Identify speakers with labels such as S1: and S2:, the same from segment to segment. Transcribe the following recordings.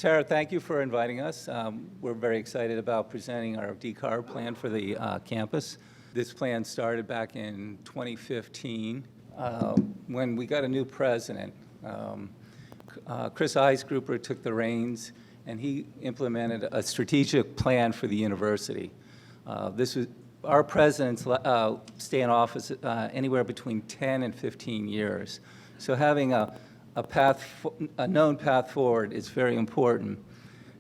S1: Tara, thank you for inviting us. We're very excited about presenting our decarb plan for the campus. This plan started back in 2015 when we got a new president. Chris Eisgruber took the reins, and he implemented a strategic plan for the university. Our presidents stay in office anywhere between 10 and 15 years. So having a known path forward is very important.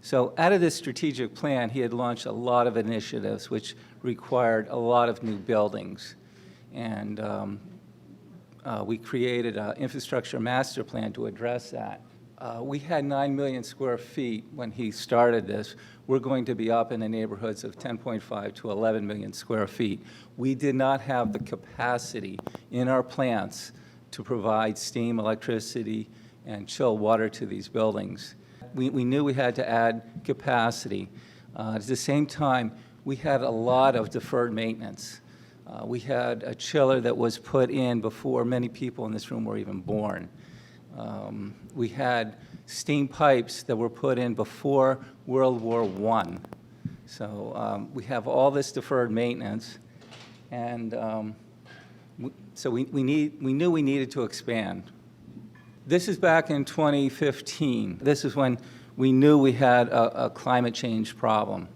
S1: So out of this strategic plan, he had launched a lot of initiatives which required a lot of new buildings. And we created an infrastructure master plan to address that. We had 9 million square feet when he started this. We're going to be up in the neighborhoods of 10.5 to 11 million square feet. We did not have the capacity in our plants to provide steam, electricity, and chilled water to these buildings. We knew we had to add capacity. At the same time, we had a lot of deferred maintenance. We had a chiller that was put in before many people in this room were even born. We had steam pipes that were put in before World War I. So we have all this deferred maintenance, and so we knew we needed to expand. This is back in 2015. This is when we knew we had a climate change problem.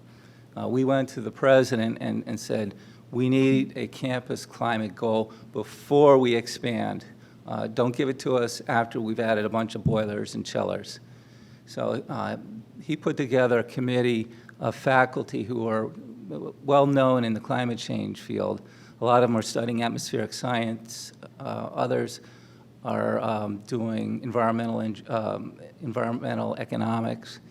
S1: We went to the president and said, we need a campus climate goal before we expand. Don't give it to us after we've added a bunch of boilers and chillers. So he put together a committee of faculty who are well known in the climate change field. A lot of them are studying atmospheric science. Others are doing environmental economics.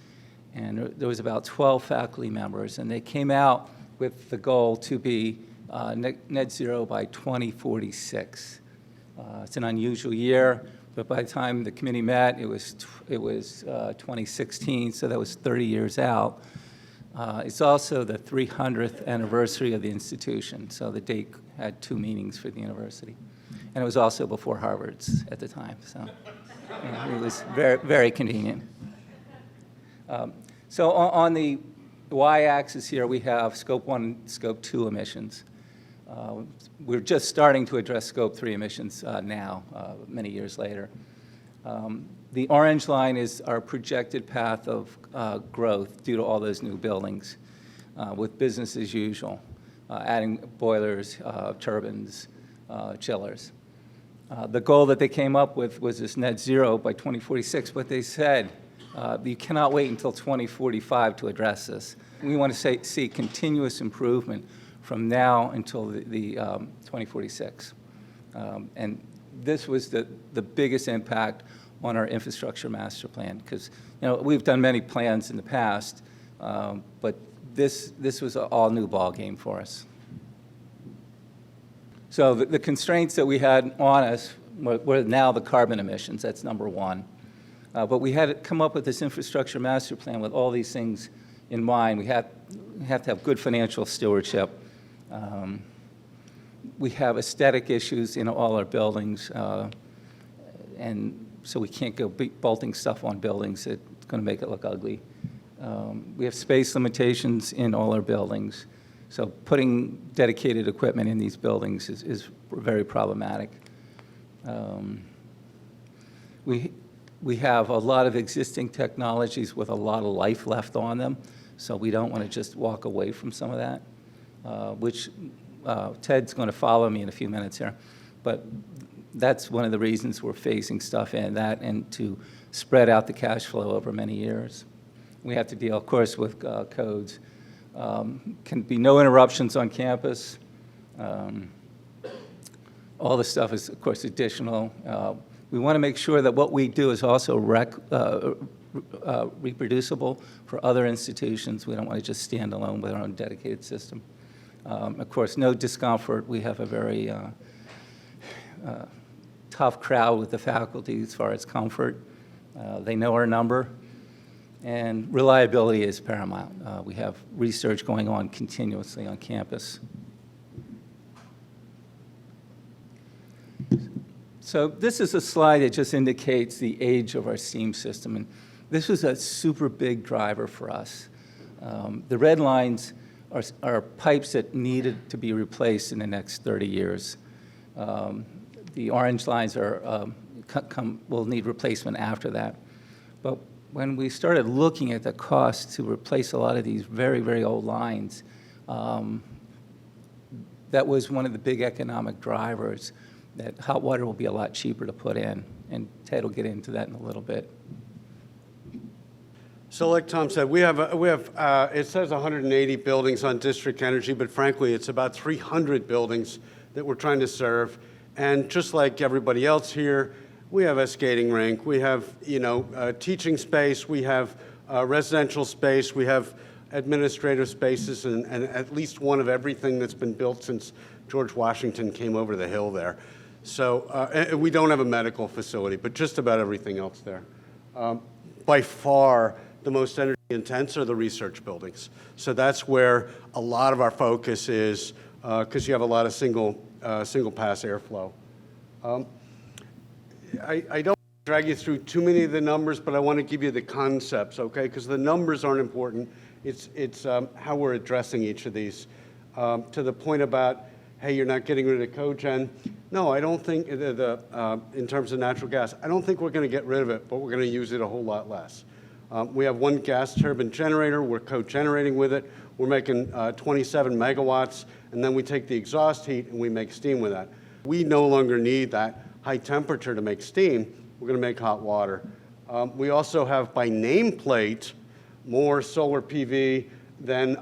S1: And there was about 12 faculty members, and they came out with the goal to be net zero by 2046. It's an unusual year, but by the time the committee met, it was 2016, so that was 30 years out. It's also the 300th anniversary of the institution, so the date had 2 meanings for the university. And it was also before Harvard's at the time, so it was very, very convenient. So on the y-axis here, we have Scope 1 and Scope 2 emissions. We're just starting to address Scope 3 emissions now, many years later. The orange line is our projected path of growth due to all those new buildings, with business as usual, adding boilers, turbines, chillers. The goal that they came up with was this net zero by 2046, but they said you cannot wait until 2045 to address this. We want to see continuous improvement from now until the 2046. And this was the biggest impact on our infrastructure master plan, because we've done many plans in the past, but this was an all-new ballgame for us. So the constraints that we had on us were now the carbon emissions. That's number one. But we had to come up with this infrastructure master plan with all these things in mind. We have to have good financial stewardship. We have aesthetic issues in all our buildings, and so we can't go bolting stuff on buildings. It's going to make it look ugly. We have space limitations in all our buildings, so putting dedicated equipment in these buildings is very problematic. We have a lot of existing technologies with a lot of life left on them, so we don't want to just walk away from some of that, which Ted's going to follow me in a few minutes here. But that's one of the reasons we're phasing stuff in, that and to spread out the cash flow over many years. We have to deal, of course, with codes. Can be no interruptions on campus. All this stuff is, of course, additional. We want to make sure that what we do is also reproducible for other institutions. We don't want to just stand alone with our own dedicated system. Of course, no discomfort. We have a very tough crowd with the faculty as far as comfort. They know our number. And reliability is paramount. We have research going on continuously on campus. So this is a slide that just indicates the age of our steam system. And This was a super big driver for us. The red lines are pipes that needed to be replaced in the next 30 years. The orange lines will need replacement after that. But when we started looking at the cost to replace a lot of these very, very old lines, that was one of the big economic drivers, that hot water will be a lot cheaper to put in. And Ted will get into that in a little bit.
S2: So like Tom said, we have it says 180 buildings on district energy, but frankly, it's about 300 buildings that we're trying to serve. And just like everybody else here, we have a skating rink, we have, teaching space, we have residential space, we have administrative spaces, and at least one of everything that's been built since George Washington came over the hill there. So we don't have a medical facility, but just about everything else there. By far, the most energy intense are the research buildings. So that's where a lot of our focus is, because you have a lot of single pass airflow. I don't drag you through too many of the numbers, but I want to give you the concepts, okay? Because the numbers aren't important. It's how we're addressing each of these. To the point about, hey, you're not getting rid of cogen. No, I don't think, in terms of natural gas, I don't think we're going to get rid of it, but we're going to use it a whole lot less. We have one gas turbine generator. We're co-generating with it. We're making 27 megawatts, and then we take the exhaust heat and we make steam with that. We no longer need that high temperature to make steam. We're going to make hot water. We also have, by nameplate, more solar PV than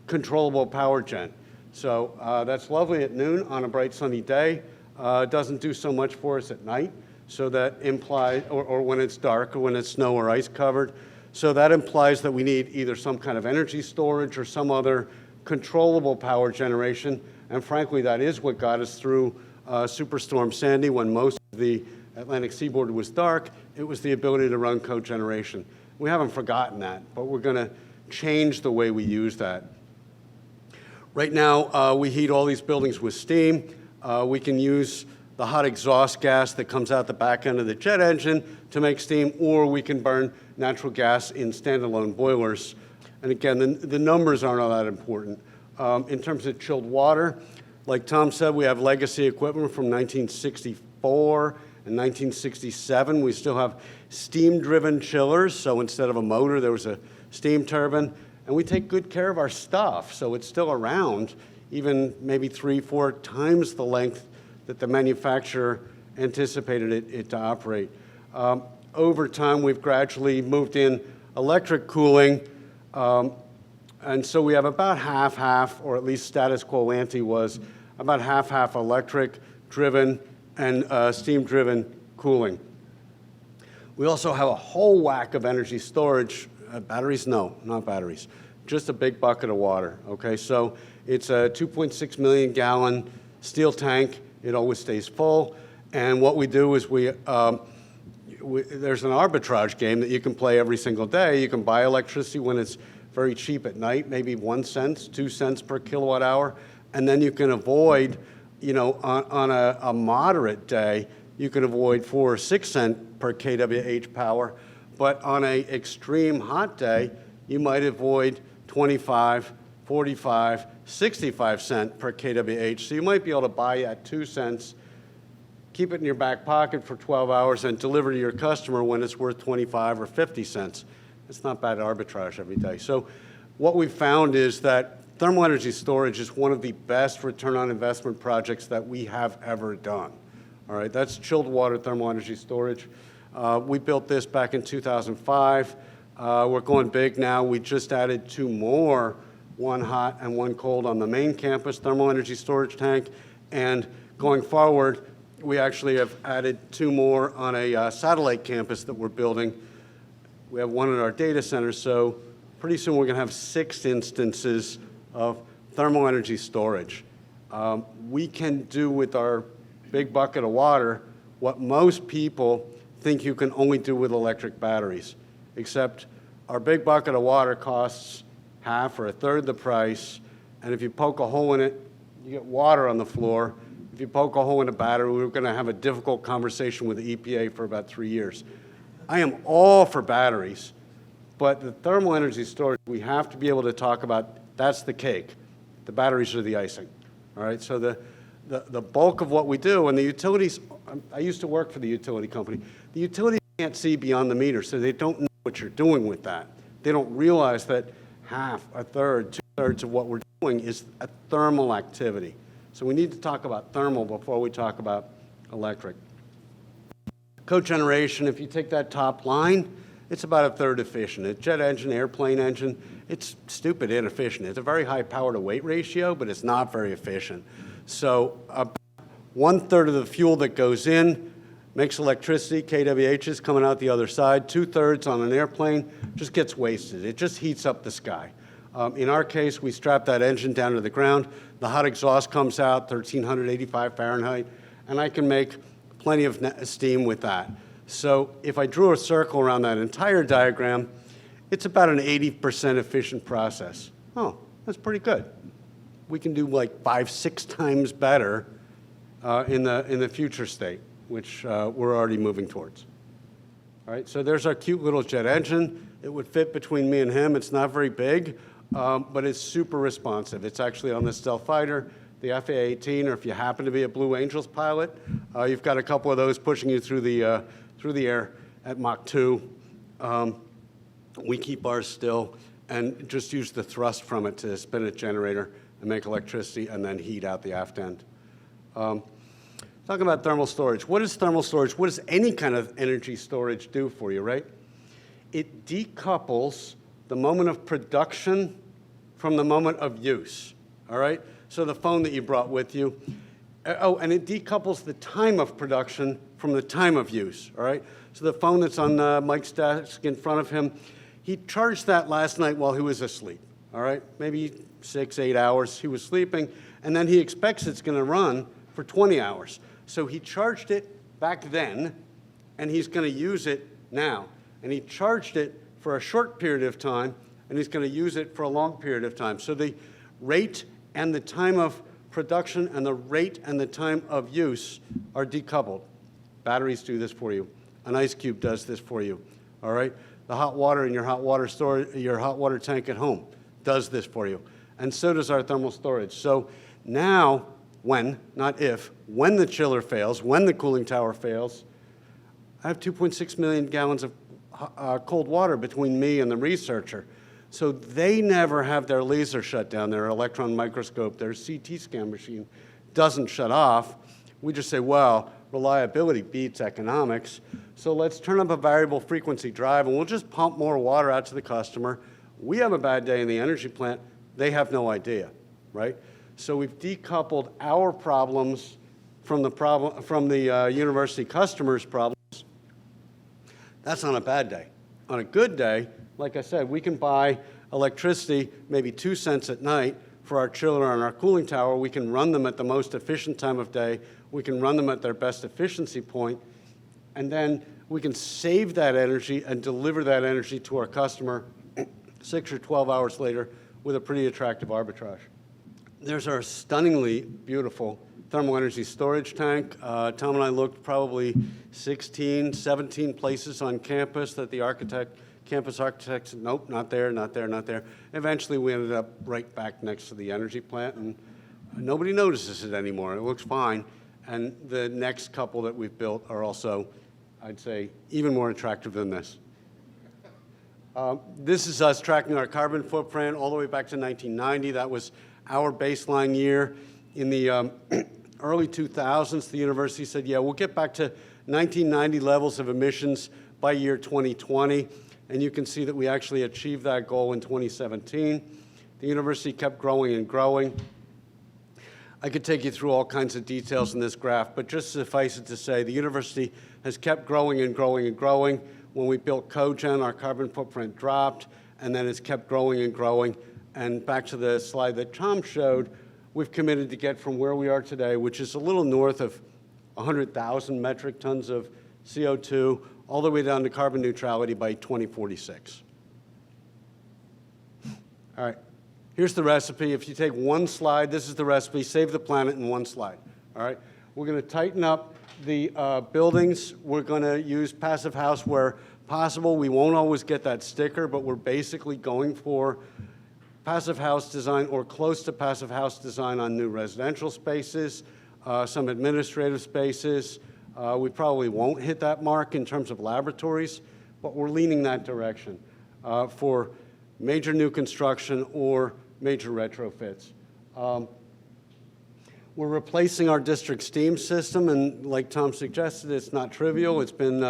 S2: controllable power gen. So that's lovely at noon on a bright sunny day. It doesn't do so much for us at night. So that implies, or when it's dark, or when it's snow or ice covered. So that implies that we need either some kind of energy storage or some other controllable power generation. And frankly, that is what got us through Superstorm Sandy when most of the Atlantic seaboard was dark. It was the ability to run cogeneration. We haven't forgotten that, but we're going to change the way we use that. Right now, we heat all these buildings with steam. We can use the hot exhaust gas that comes out the back end of the jet engine to make steam, or we can burn natural gas in standalone boilers. And again, the numbers aren't all that important. In terms of chilled water, like Tom said, we have legacy equipment from 1964 and 1967. We still have steam-driven chillers, so instead of a motor, there was a steam turbine. And we take good care of our stuff, so it's still around, even maybe 3-4 times the length that the manufacturer anticipated it to operate. Over time, we've gradually moved in electric cooling, and so we have about half-half, or at least status quo ante was about half-half electric-driven and steam-driven cooling. We also have a whole whack of energy storage. Batteries? No, not batteries. Just a big bucket of water, okay? So it's a 2.6 million gallon steel tank. It always stays full. And what we do is there's an arbitrage game that you can play every single day. You can buy electricity when it's very cheap at night, maybe 1 cent, 2 cents per kilowatt hour. And then you can avoid, on a moderate day, you can avoid 4 or 6 cents per kWh power. But on an extreme hot day, you might avoid 25, 45, 65 cents per kWh. So you might be able to buy at 2 cents, keep it in your back pocket for 12 hours, and deliver to your customer when it's worth 25 or 50 cents. It's not bad arbitrage every day. So what we've found is that thermal energy storage is one of the best return on investment projects that we have ever done. All right, that's chilled water thermal energy storage. We built this back in 2005. We're going big now. We just added 2 more, one hot and one cold on the main campus thermal energy storage tank. And going forward, we actually have added 2 more on a satellite campus that we're building. We have 1 in our data center, so pretty soon we're going to have 6 instances of thermal energy storage. We can do with our big bucket of water what most people think you can only do with electric batteries, except our big bucket of water costs half or a third the price, and if you poke a hole in it, you get water on the floor. If you poke a hole in a battery, we're going to have a difficult conversation with the EPA for about 3 years. I am all for batteries, but the thermal energy storage, we have to be able to talk about, that's the cake. The batteries are the icing, all right? So the bulk of what we do, and the utilities, I used to work for the utility company. The utilities can't see beyond the meter, so they don't know what you're doing with that. They don't realize that half, a third, two-thirds of what we're doing is a thermal activity. So we need to talk about thermal before we talk about electric. Cogeneration, if you take that top line, it's about a third efficient. A jet engine, airplane engine, it's stupid inefficient. It's a very high power to weight ratio, but it's not very efficient. So 1/3 of the fuel that goes in makes electricity, kWh is coming out the other side. 2/3 on an airplane just gets wasted. It just heats up the sky. In our case, we strap that engine down to the ground. The hot exhaust comes out, 1,385 Fahrenheit, and I can make plenty of steam with that. So if I drew a circle around that entire diagram, it's about an 80% efficient process. Oh, that's pretty good. We can do like 5-6 times better in the future state, which we're already moving towards. All right, so there's our cute little jet engine. It would fit between me and him. It's not very big, but it's super responsive. It's actually on the stealth fighter, the FA-18, or if you happen to be a Blue Angels pilot, you've got a couple of those pushing you through the air at Mach 2. We keep ours still and just use the thrust from it to spin a generator and make electricity and then heat out the aft end. Talking about thermal storage. What is thermal storage? What does any kind of energy storage do for you, right? It decouples the moment of production from the moment of use, all right? So the phone that you brought with you. Oh, and it decouples the time of production from the time of use, all right? So the phone that's on Mike's desk in front of him, he charged that last night while he was asleep, all right? Maybe 6-8 hours he was sleeping, and then he expects it's gonna run for 20 hours. So he charged it back then, and he's gonna use it now. And he charged it for a short period of time, and he's gonna use it for a long period of time. So the rate and the time of production and the rate and the time of use are decoupled. Batteries do this for you. An ice cube does this for you, all right? The hot water in your hot water tank at home does this for you. And so does our thermal storage. So now, when, not if, when the chiller fails, when the cooling tower fails, I have 2.6 million gallons of cold water between me and the researcher. So they never have their laser shut down, their electron microscope, their CT scan machine doesn't shut off. We just say, well, reliability beats economics, so let's turn up a variable frequency drive and we'll just pump more water out to the customer. We have a bad day in the energy plant, they have no idea, right? So we've decoupled our problems from the university customers' problems. That's on a bad day. On a good day, like I said, we can buy electricity maybe 2 cents at night for our chiller and our cooling tower. We can run them at the most efficient time of day. We can run them at their best efficiency point. And then we can save that energy and deliver that energy to our customer 6 or 12 hours later with a pretty attractive arbitrage. There's our stunningly beautiful thermal energy storage tank. Tom and I looked probably 16, 17 places on campus that the campus architect said, nope, not there, not there, not there. Eventually, we ended up right back next to the energy plant, and nobody notices it anymore. It looks fine. And the next couple that we've built are also, I'd say, even more attractive than this. This is us tracking our carbon footprint all the way back to 1990. That was our baseline year. In the early 2000s, the university said, yeah, we'll get back to 1990 levels of emissions by year 2020. And you can see that we actually achieved that goal in 2017. The university kept growing and growing. I could take you through all kinds of details in this graph, but just suffice it to say, the university has kept growing and growing and growing. When we built Cogen, our carbon footprint dropped, and then it's kept growing and growing. And back to the slide that Tom showed, we've committed to get from where we are today, which is a little north of 100,000 metric tons of CO2, all the way down to carbon neutrality by 2046. All right, here's the recipe. If you take one slide, this is the recipe, save the planet in one slide, all right? We're gonna tighten up the buildings. We're gonna use passive house where possible. We won't always get that sticker, but we're basically going for passive house design or close to passive house design on new residential spaces, some administrative spaces. We probably won't hit that mark in terms of laboratories, but we're leaning that direction for major new construction or major retrofits. We're replacing our district steam system, and like Tom suggested, it's not trivial. It's been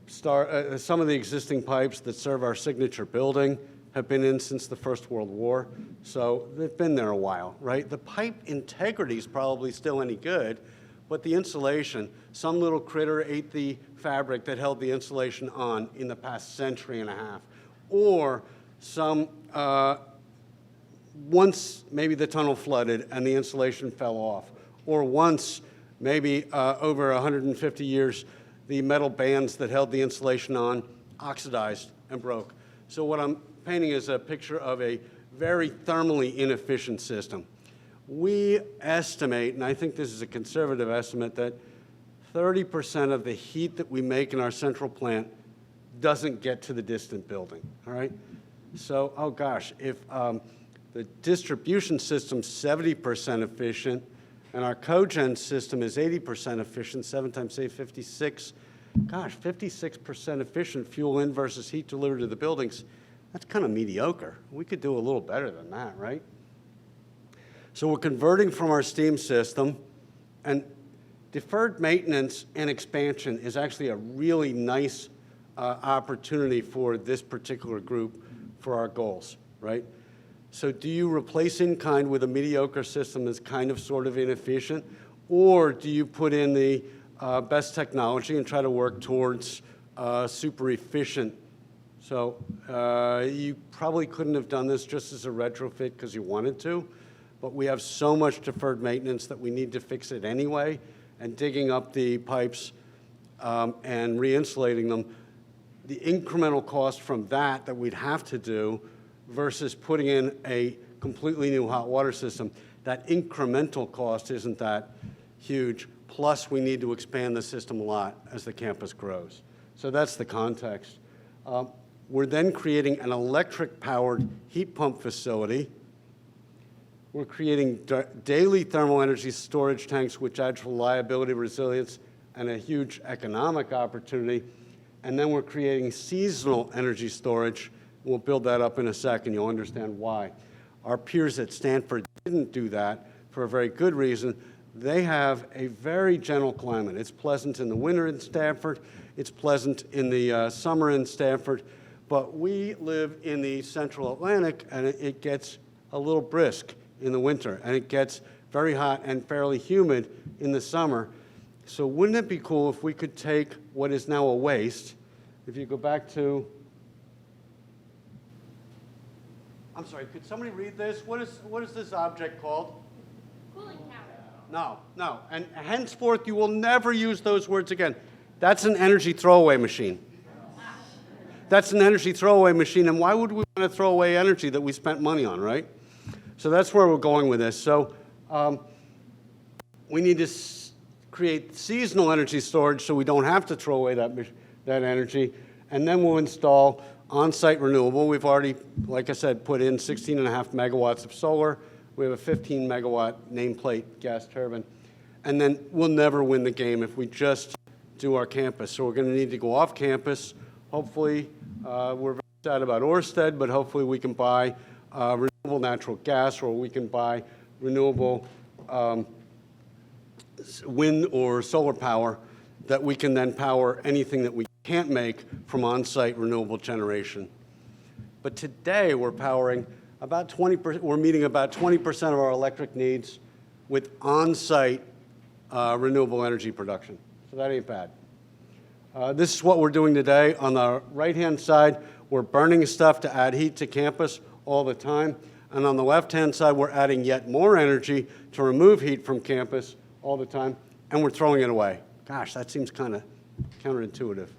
S2: some of the existing pipes that serve our signature building have been in since the First World War, so they've been there a while, right? The pipe integrity is probably still any good, but the insulation, some little critter ate the fabric that held the insulation on in the past century and a half, or once maybe the tunnel flooded and the insulation fell off, or once maybe over 150 years the metal bands that held the insulation on oxidized and broke. So what I'm painting is a picture of a very thermally inefficient system. We estimate, and I think this is a conservative estimate, that 30% of the heat that we make in our central plant doesn't get to the distant building, all right? So, oh gosh, if the distribution system's 70% efficient and our cogen system is 80% efficient, 7 times 8, 56, gosh, 56% efficient fuel in versus heat delivered to the buildings, that's kind of mediocre. We could do a little better than that, right? So we're converting from our steam system, and deferred maintenance and expansion is actually a really nice opportunity for this particular group for our goals, right? So do you replace in kind with a mediocre system that's kind of sort of inefficient, or do you put in the best technology and try to work towards super efficient? So you probably couldn't have done this just as a retrofit because you wanted to, but we have so much deferred maintenance that we need to fix it anyway, and digging up the pipes and re-insulating them, the incremental cost from that we'd have to do versus putting in a completely new hot water system, that incremental cost isn't that huge. Plus, we need to expand the system a lot as the campus grows. So that's the context. We're then creating an electric-powered heat pump facility. We're creating daily thermal energy storage tanks, which adds reliability, resilience, and a huge economic opportunity. And then we're creating seasonal energy storage. We'll build that up in a second. You'll understand why. Our peers at Stanford didn't do that for a very good reason. They have a very gentle climate. It's pleasant in the winter in Stanford. It's pleasant in the summer in Stanford. But we live in the central Atlantic, and it gets a little brisk in the winter, and it gets very hot and fairly humid in the summer. So wouldn't it be cool if we could take what is now a waste, if you go back to, I'm sorry, could somebody read this? What is this object called?
S3: Cooling tower.
S2: No, and henceforth you will never use those words again. That's an energy throwaway machine. That's an energy throwaway machine, and why would we want to throw away energy that we spent money on, right? So that's where we're going with this. So we need to create seasonal energy storage so we don't have to throw away that energy, and then we'll install on-site renewable. We've already, like I said, put in 16.5 megawatts of solar. We have a 15 megawatt nameplate gas turbine, and then we'll never win the game if we just do our campus. So we're going to need to go off campus. Hopefully, we're very sad about Ørsted, but hopefully we can buy renewable natural gas, or we can buy renewable wind or solar power that we can then power anything that we can't make from on-site renewable generation. But today we're powering about 20%, we're meeting about 20% of our electric needs with on-site renewable energy production. So that ain't bad. This is what we're doing today. On the right-hand side, we're burning stuff to add heat to campus all the time. And on the left-hand side, we're adding yet more energy to remove heat from campus all the time, and we're throwing it away. Gosh, that seems kind of counterintuitive.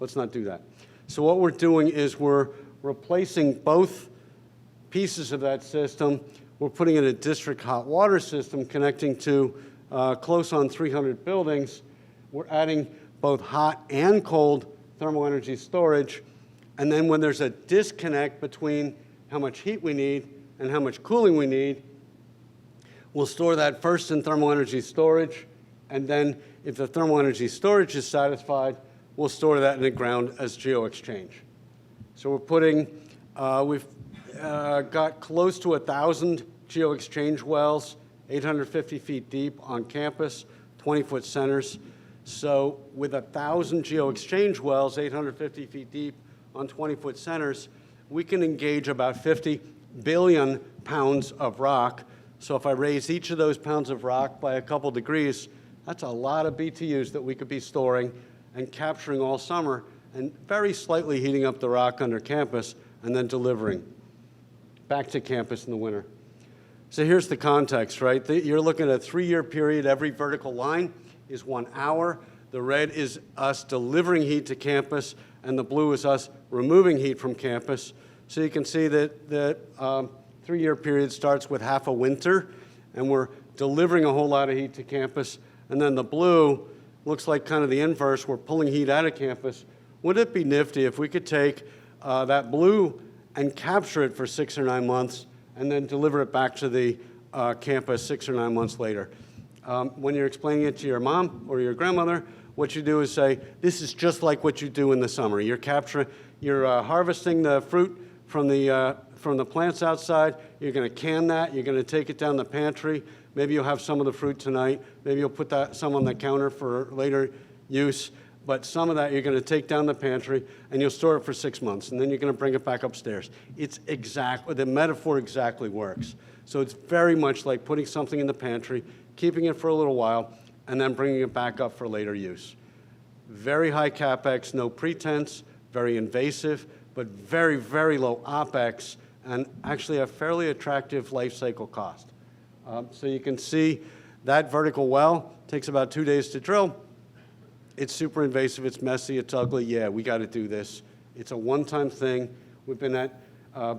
S2: Let's not do that. So what we're doing is we're replacing both pieces of that system. We're putting in a district hot water system connecting to close on 300 buildings. We're adding both hot and cold thermal energy storage. And then when there's a disconnect between how much heat we need and how much cooling we need, we'll store that first in thermal energy storage, and then if the thermal energy storage is satisfied, we'll store that in the ground as geoexchange. So we're putting, we've got close to 1,000 geoexchange wells, 850 feet deep on campus, 20-foot centers. So with 1,000 geoexchange wells, 850 feet deep on 20-foot centers, we can engage about 50 billion pounds of rock. So if I raise each of those pounds of rock by a couple degrees, that's a lot of BTUs that we could be storing and capturing all summer and very slightly heating up the rock under campus and then delivering back to campus in the winter. So here's the context, right? You're looking at a 3-year period. Every vertical line is 1 hour. The red is us delivering heat to campus, and the blue is us removing heat from campus. So you can see that the 3-year period starts with half a winter, and we're delivering a whole lot of heat to campus. And then the blue looks like kind of the inverse. We're pulling heat out of campus. Wouldn't it be nifty if we could take that blue and capture it for 6 or 9 months and then deliver it back to the campus 6 or 9 months later? When you're explaining it to your mom or your grandmother, what you do is say, this is just like what you do in the summer. You're harvesting the fruit from the plants outside. You're going to can that. You're going to take it down the pantry. Maybe you'll have some of the fruit tonight. Maybe you'll put some on the counter for later use. But some of that you're going to take down the pantry, and you'll store it for 6 months, and then you're going to bring it back upstairs. It's exactly, the metaphor exactly works. So it's very much like putting something in the pantry, keeping it for a little while, and then bringing it back up for later use. Very high CapEx, no pretense, very invasive, but very, very low OpEx, and actually a fairly attractive life cycle cost. So you can see that vertical well takes about 2 days to drill. It's super invasive, it's messy, it's ugly. Yeah, we got to do this. It's a one-time thing. We've been at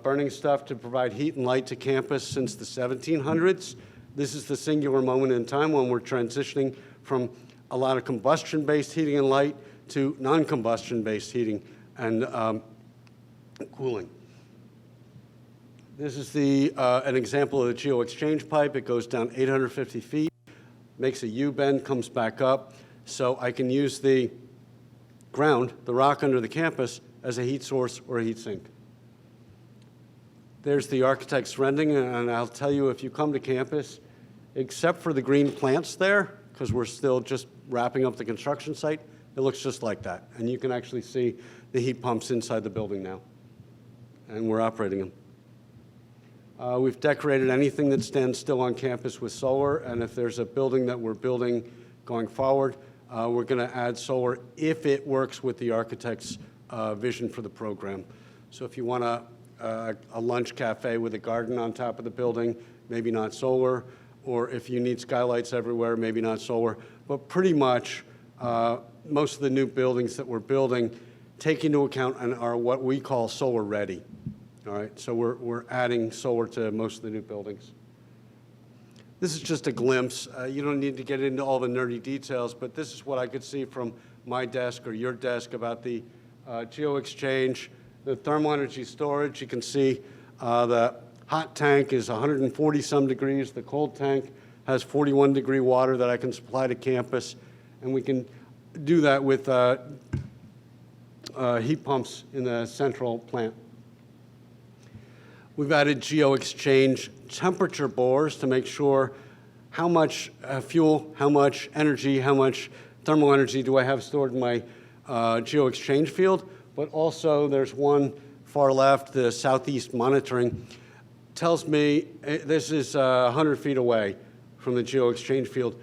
S2: burning stuff to provide heat and light to campus since the 1700s. This is the singular moment in time when we're transitioning from a lot of combustion-based heating and light to non-combustion-based heating and cooling. This is an example of the geo-exchange pipe. It goes down 850 feet, makes a U-bend, comes back up. So I can use the ground, the rock under the campus, as a heat source or a heat sink. There's the architect's rendering, and I'll tell you, if you come to campus, except for the green plants there, because we're still just wrapping up the construction site, it looks just like that. And you can actually see the heat pumps inside the building now, and we're operating them. We've decorated anything that stands still on campus with solar, and if there's a building that we're building going forward, we're going to add solar if it works with the architect's vision for the program. So if you want a lunch cafe with a garden on top of the building, maybe not solar, or if you need skylights everywhere, maybe not solar. But pretty much most of the new buildings that we're building take into account and are what we call solar ready. All right, so we're adding solar to most of the new buildings. This is just a glimpse. You don't need to get into all the nerdy details, but this is what I could see from my desk or your desk about the geo-exchange, the thermal energy storage. You can see the hot tank is 140-some degrees. The cold tank has 41-degree water that I can supply to campus, and we can do that with heat pumps in the central plant. We've added geo-exchange temperature bores to make sure how much fuel, how much energy, how much thermal energy do I have stored in my geo-exchange field. But also there's one far left, the southeast monitoring, tells me this is 100 feet away from the geo-exchange field.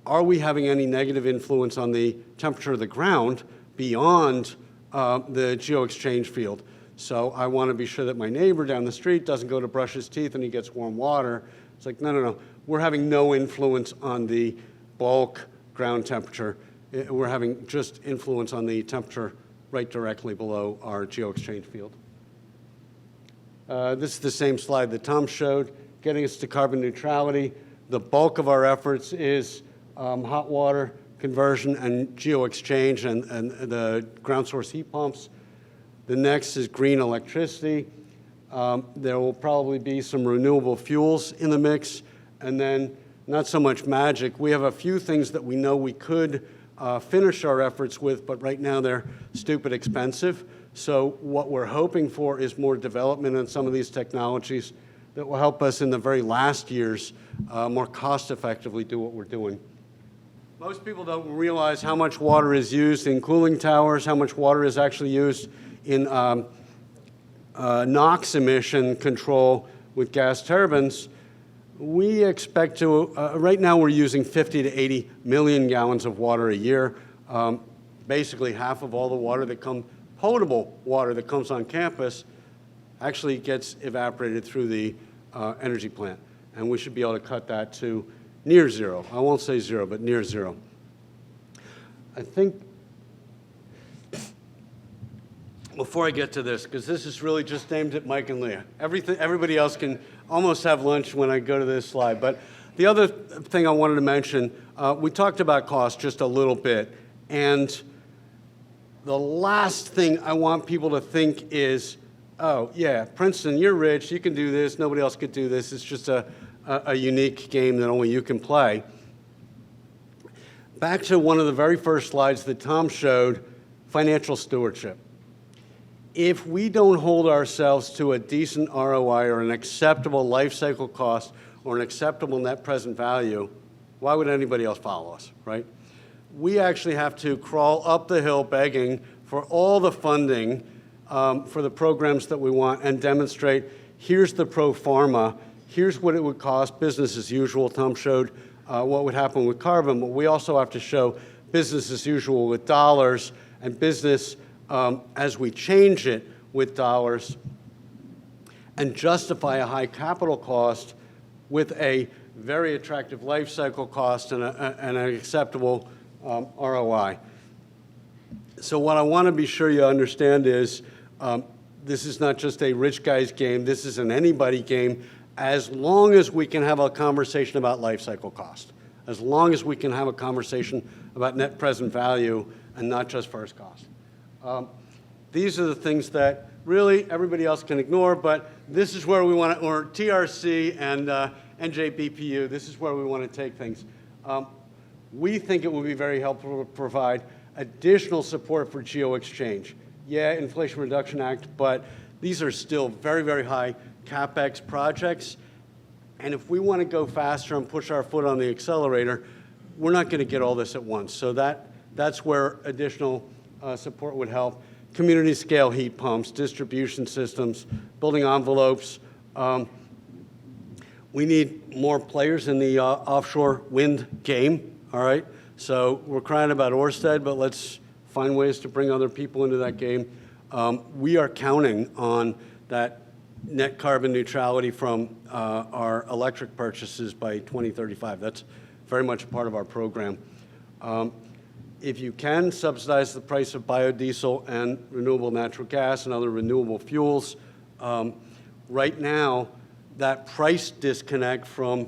S2: Are we having any negative influence on the temperature of the ground beyond the geo-exchange field? So I want to be sure that my neighbor down the street doesn't go to brush his teeth and he gets warm water. It's like, no. We're having no influence on the bulk ground temperature. We're having just influence on the temperature right directly below our geo-exchange field. This is the same slide that Tom showed, getting us to carbon neutrality. The bulk of our efforts is hot water conversion and geo-exchange and the ground source heat pumps. The next is green electricity. There will probably be some renewable fuels in the mix, and then not so much magic. We have a few things that we know we could finish our efforts with, but right now they're stupid expensive. So what we're hoping for is more development in some of these technologies that will help us in the very last years more cost-effectively do what we're doing. Most people don't realize how much water is used in cooling towers, how much water is actually used in NOx emission control with gas turbines. We expect to, right now we're using 50 to 80 million gallons of water a year. Basically half of all the water that potable water that comes on campus actually gets evaporated through the energy plant. And we should be able to cut that to near zero. I won't say zero, but near zero. I think, before I get to this, because this is really just aimed at Mike and Leah. Everybody else can almost have lunch when I go to this slide. But the other thing I wanted to mention, we talked about cost just a little bit. And the last thing I want people to think is, oh, yeah, Princeton, you're rich, you can do this, nobody else could do this. It's just a unique game that only you can play. Back to one of the very first slides that Tom showed, financial stewardship. If we don't hold ourselves to a decent ROI or an acceptable life cycle cost or an acceptable net present value, why would anybody else follow us, right? We actually have to crawl up the hill begging for all the funding for the programs that we want and demonstrate, here's the pro forma, here's what it would cost, business as usual. Tom showed what would happen with carbon, but we also have to show business as usual with dollars and business as we change it with dollars and justify a high capital cost with a very attractive life cycle cost and an acceptable ROI. So what I want to be sure you understand is this is not just a rich guy's game, this is an anybody game, as long as we can have a conversation about life cycle cost, as long as we can have a conversation about net present value and not just first cost. These are the things that really everybody else can ignore, but this is where we want to, or TRC and NJBPU, this is where we want to take things. We think it would be very helpful to provide additional support for geo-exchange. Yeah, Inflation Reduction Act, but these are still very, very high CapEx projects. And if we want to go faster and push our foot on the accelerator, we're not going to get all this at once. So that's where additional support would help. Community scale heat pumps, distribution systems, building envelopes. We need more players in the offshore wind game, all right? So we're crying about Ørsted, but let's find ways to bring other people into that game. We are counting on that net carbon neutrality from our electric purchases by 2035. That's very much a part of our program. If you can, subsidize the price of biodiesel and renewable natural gas and other renewable fuels. Right now, that price disconnect from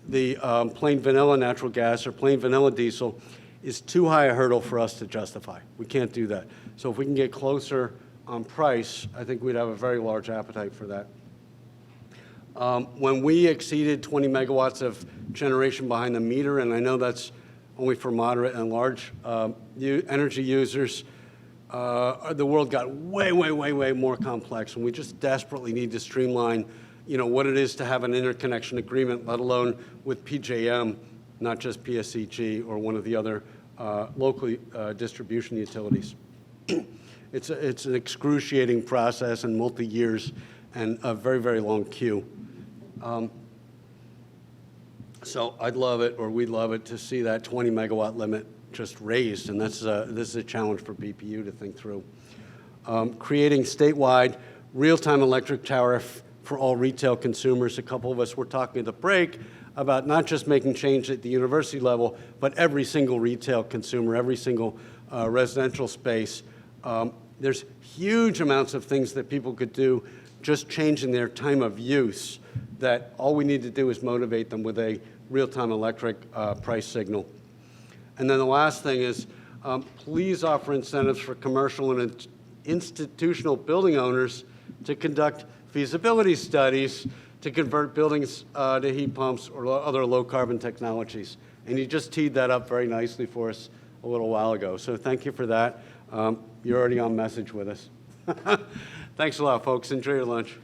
S2: the plain vanilla natural gas or plain vanilla diesel is too high a hurdle for us to justify. We can't do that. So if we can get closer on price, I think we'd have a very large appetite for that. When we exceeded 20 megawatts of generation behind the meter, and I know that's only for moderate and large energy users, the world got way, way, way, way more complex, and we just desperately need to streamline, what it is to have an interconnection agreement, let alone with PJM, not just PSEG or one of the other local distribution utilities. It's an excruciating process and multi-years and a very, very long queue. So I'd love it, or we'd love it, to see that 20 megawatt limit just raised, and this is a challenge for BPU to think through. Creating statewide real-time electric tariff for all retail consumers. A couple of us were talking at the break about not just making change at the university level, but every single retail consumer, every single residential space. There's huge amounts of things that people could do just changing their time of use, that all we need to do is motivate them with a real-time electric price signal. And then the last thing is, please offer incentives for commercial and institutional building owners to conduct feasibility studies to convert buildings to heat pumps or other low-carbon technologies. And you just teed that up very nicely for us a little while ago. So thank you for that. You're already on message with us. Thanks a lot, folks. Enjoy your lunch.